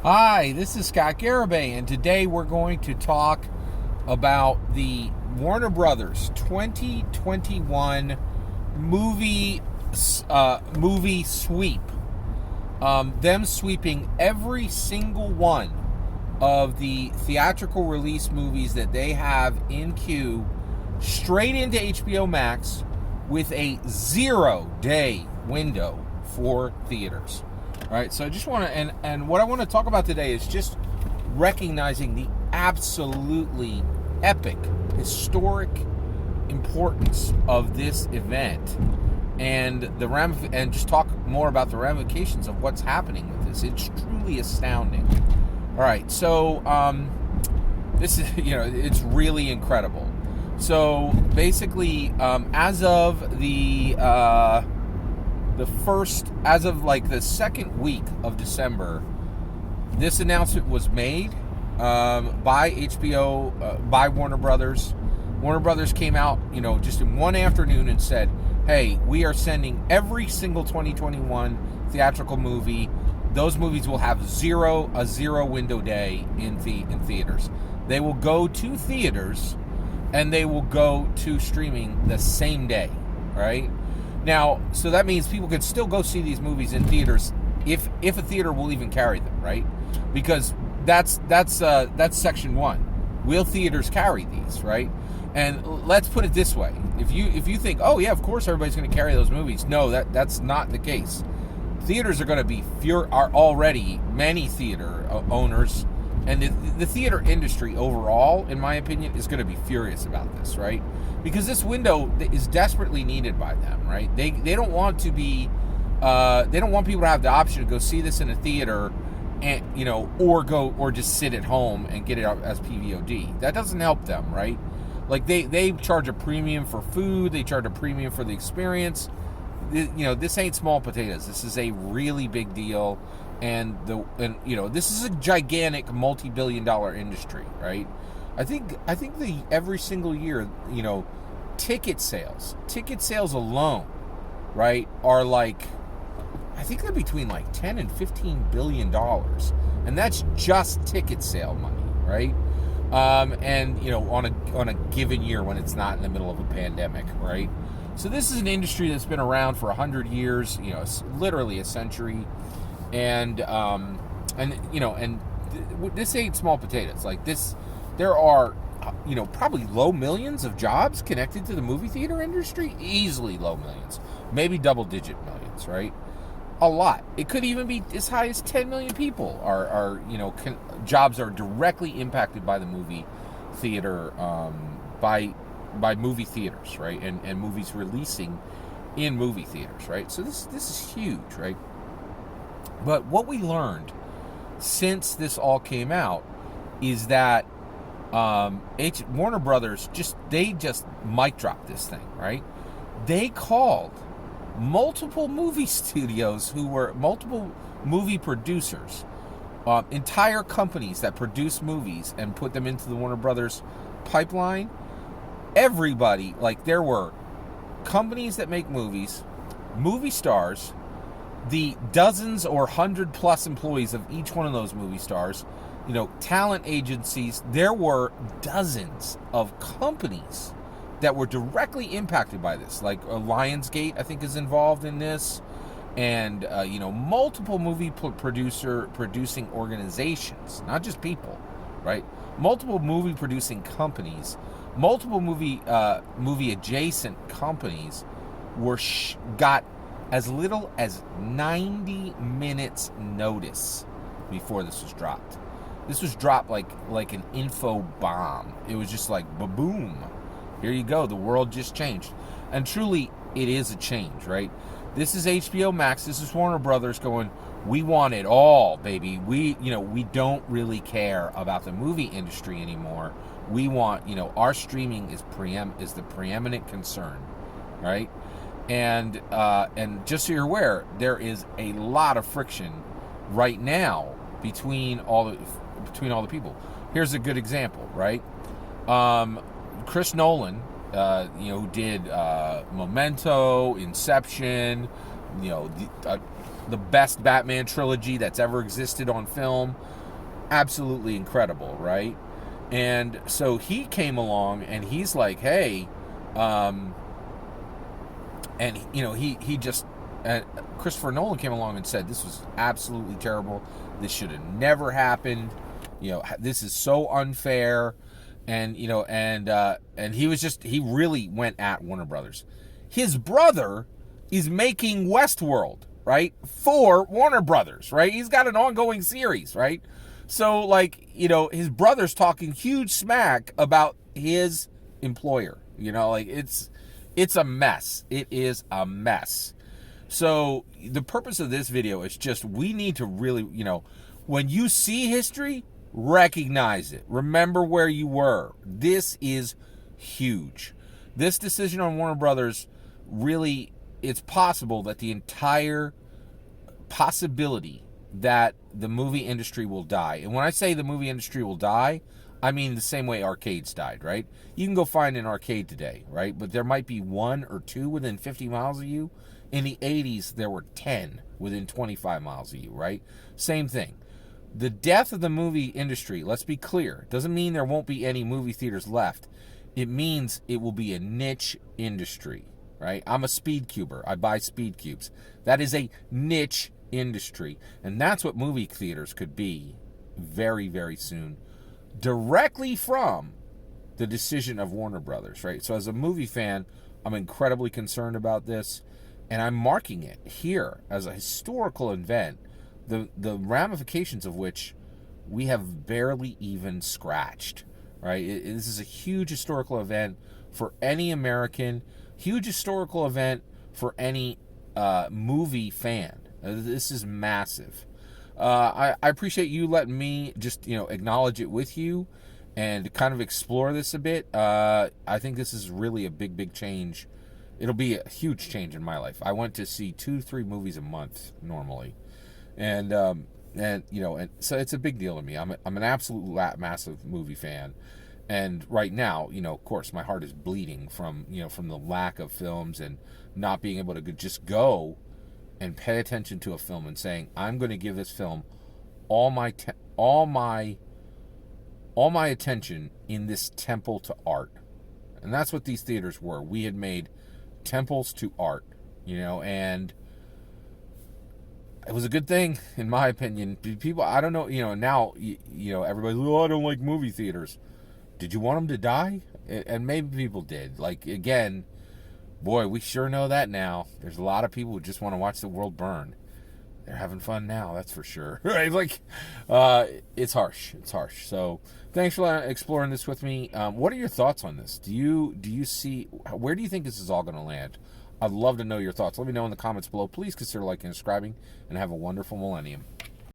Hi, this is Scott Garibay, and today we're going to talk about the Warner Brothers 2021 movie sweep. Them sweeping every single one of the theatrical release movies that they have in queue straight into HBO Max with a 0-day window for theaters. All right, so I just want to, and what I want to talk about today is just recognizing the absolutely epic, historic importance of this event, and and just talk more about the ramifications of what's happening with this. It's truly astounding. All right, so this is, it's really incredible. So basically, as of the second week of December, this announcement was made by HBO, by Warner Brothers. Warner Brothers came out, just in one afternoon and said, hey, we are sending every single 2021 theatrical movie. Those movies will have a zero window day in theaters. They will go to theaters and they will go to streaming the same day, right? Now, so that means people could still go see these movies in theaters if a theater will even carry them, right? Because that's section one. Will theaters carry these, right? And let's put it this way: if you think, oh yeah, of course everybody's going to carry those movies, no, that's not the case. Theaters are going to be are already many theater owners, and the theater industry overall, in my opinion, is going to be furious about this, right? Because this window is desperately needed by them, right? They don't want to be, they don't want people to have the option to go see this in a theater, and or just sit at home and get it out as PVOD. That doesn't help them, right? Like they charge a premium for food, they charge a premium for the experience. This ain't small potatoes. This is a really big deal, and this is a gigantic multi-billion-dollar industry, right? I think every single year, ticket sales alone, right, are like, I think they're between like 10 and 15 billion dollars, and that's just ticket sale money, right? And on a given year when it's not in the middle of a pandemic, right? So this is an industry that's been around for 100 years, literally a century, and this ain't small potatoes. Like this, there are, probably low millions of jobs connected to the movie theater industry. Easily low millions, maybe double-digit millions, right? A lot. It could even be as high as 10 million people are jobs are directly impacted by the movie theater, by movie theaters, right? And movies releasing in movie theaters, right? So this is huge, right? But what we learned since this all came out is that Warner Brothers just mic dropped this thing, right? They called multiple movie studios who were multiple movie producers, entire companies that produce movies and put them into the Warner Brothers pipeline. Everybody, like there were companies that make movies, movie stars, the dozens or 100+ employees of each one of those movie stars, talent agencies. There were dozens of companies that were directly impacted by this. Like Lionsgate, I think, is involved in this, and multiple movie producing organizations, not just people, right? Multiple movie producing companies, multiple movie adjacent companies got as little as 90 minutes notice before this was dropped. This was dropped like an info bomb. It was just like boom. Here you go. The world just changed. And truly, it is a change, right? This is HBO Max. This is Warner Brothers going, we want it all, baby. We don't really care about the movie industry anymore. We want, our streaming is the preeminent concern, right? And just so you're aware, there is a lot of friction right now between all the people. Here's a good example, right? Chris Nolan, who did Memento, Inception, the best Batman trilogy that's ever existed on film. Absolutely incredible, right? And so he came along and he's like, hey, and he just Christopher Nolan came along and said this was absolutely terrible. This should have never happened. This is so unfair. And and he really went at Warner Brothers. His brother is making Westworld, right, for Warner Brothers, right? He's got an ongoing series, right? So, like, his brother's talking huge smack about his employer. Like, it's a mess. It is a mess. So the purpose of this video is just, we need to really, when you see history, recognize it. Remember where you were. This is huge. This decision on Warner Brothers, really, it's possible that the entire possibility that the movie industry will die. And when I say the movie industry will die, I mean the same way arcades died, right? You can go find an arcade today, right? But there might be one or two within 50 miles of you. In the 80s, there were 10 within 25 miles of you, right? Same thing. The death of the movie industry, let's be clear, doesn't mean there won't be any movie theaters left. It means it will be a niche industry, right? I'm a speed cuber. I buy speed cubes. That is a niche industry. And that's what movie theaters could be very, very soon, directly from the decision of Warner Brothers, right? So as a movie fan, I'm incredibly concerned about this, and I'm marking it here as a historical event, the ramifications of which we have barely even scratched, right? This is a huge historical event for any American, huge historical event for any movie fan. This is massive. I appreciate you letting me just, acknowledge it with you and kind of explore this a bit. I think this is really a big, big change. It'll be a huge change in my life. I went to see 2-3 movies a month normally. And so it's a big deal to me. I'm an absolute massive movie fan. And right now, of course, my heart is bleeding from the lack of films and not being able to just go and pay attention to a film and saying, I'm going to give this film all my attention in this temple to art. And that's what these theaters were. We had made temples to art, and it was a good thing, in my opinion. People, I don't know, now, everybody's, I don't like movie theaters. Did you want them to die? And maybe people did. Like, again, boy, we sure know that now. There's a lot of people who just want to watch the world burn. They're having fun now, that's for sure. Right? Like, it's harsh. It's harsh. So, thanks for exploring this with me. What are your thoughts on this? Do you see, where do you think this is all going to land? I'd love to know your thoughts. Let me know in the comments below. Please consider liking and subscribing, and have a wonderful millennium.